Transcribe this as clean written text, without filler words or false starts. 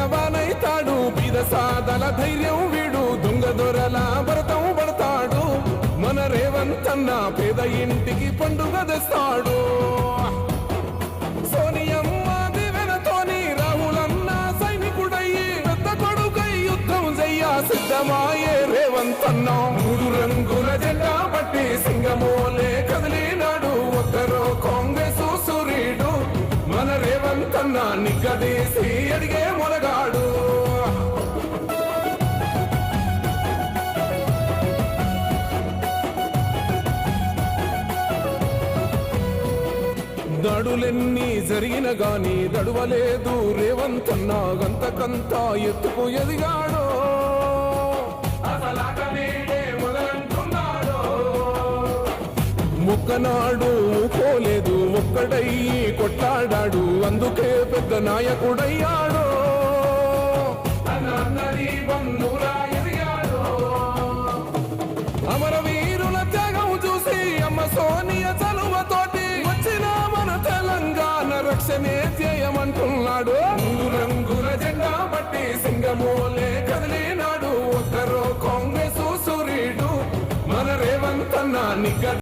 జవానైతాడు బీద సాదల ధైర్యం వీడు దొంగ దొరల భరతం పడతాడు మన రేవంత్ అన్న పేద ఇంటికి పండుగ తెస్తాడు సోనియమ్మ దివెనతోని రాహులన్న సైనికుడయ్యి పెద్ద కొడుకై యుద్ధం చెయ్య సిద్ధమాయే రేవంత్ అన్న మూడు రంగుల జెండా పట్టి సింగమోలే కదిలినాడు ఒక్కరో కాంగ్రెస్ సూర్యుడు మన రేవంత్ అన్న నిగ్గదీసి అడిగే మొలగాడు దాడులెన్ని జరిగిన గాని దడువలేదు రేవంత్ అన్న గంతకంతా ఎత్తుకు ఎదిగాడు ముక్కనాడు పోలేదు ఒక్కడయ్యి కొట్లాడాడు అందుకే పెద్ద నాయకుడయ్యాడు అమరవీరుల త్యాగం చూసి అమ్మ సోనియ చలువతోటి వచ్చిన మన తెలంగాణ రక్షణే చేయమంటున్నాడు రంగుల జెండా పట్టి సింగమోలే